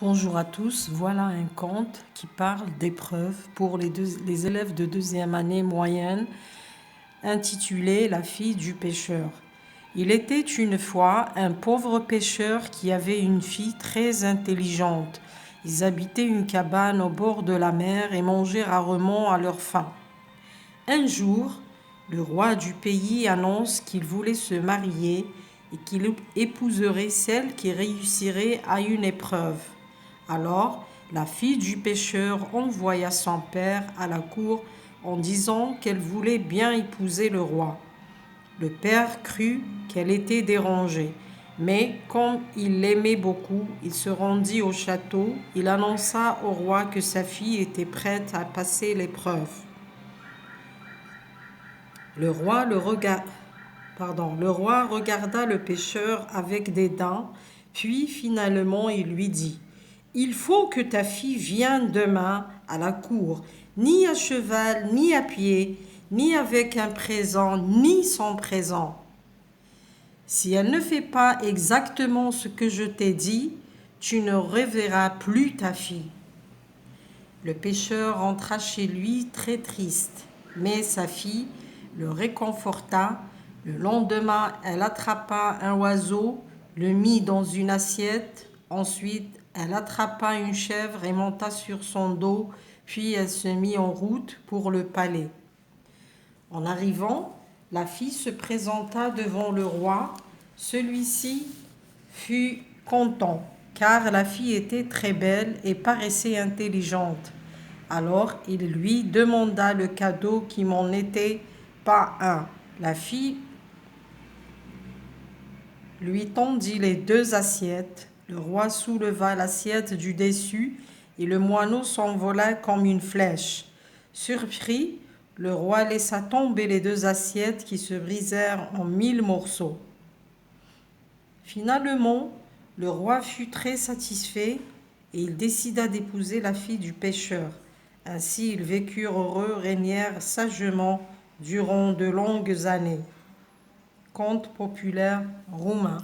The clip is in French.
Bonjour à tous, voilà un conte qui parle d'épreuves pour les élèves de deuxième année moyenne, intitulé La fille du pêcheur. Il était une fois un pauvre pêcheur qui avait une fille très intelligente. Ils habitaient une cabane au bord de la mer et mangeaient rarement à leur faim. Un jour, le roi du pays annonce qu'il voulait se marier et qu'il épouserait celle qui réussirait à une épreuve. Alors, la fille du pêcheur envoya son père à la cour en disant qu'elle voulait bien épouser le roi. Le père crut qu'elle était dérangée, mais comme il l'aimait beaucoup, il se rendit au château. Il annonça au roi que sa fille était prête à passer l'épreuve. Le roi regarda le pêcheur avec dédain, puis finalement il lui dit: Il faut que ta fille vienne demain à la cour, ni à cheval, ni à pied, ni avec un présent, ni sans présent. Si elle ne fait pas exactement ce que je t'ai dit, tu ne reverras plus ta fille. Le pêcheur rentra chez lui très triste, mais sa fille le réconforta. Le lendemain, elle attrapa un oiseau, le mit dans une assiette. Ensuite, elle attrapa une chèvre et monta sur son dos, puis elle se mit en route pour le palais. En arrivant, la fille se présenta devant le roi. Celui-ci fut content, car la fille était très belle et paraissait intelligente. Alors il lui demanda le cadeau qui m'en était pas un. La fille lui tendit les deux assiettes. Le roi souleva l'assiette du dessus et le moineau s'envola comme une flèche. Surpris, le roi laissa tomber les deux assiettes qui se brisèrent en 1000 morceaux. Finalement, le roi fut très satisfait et il décida d'épouser la fille du pêcheur. Ainsi, ils vécurent heureux, régnèrent sagement durant de longues années. Conte populaire roumain.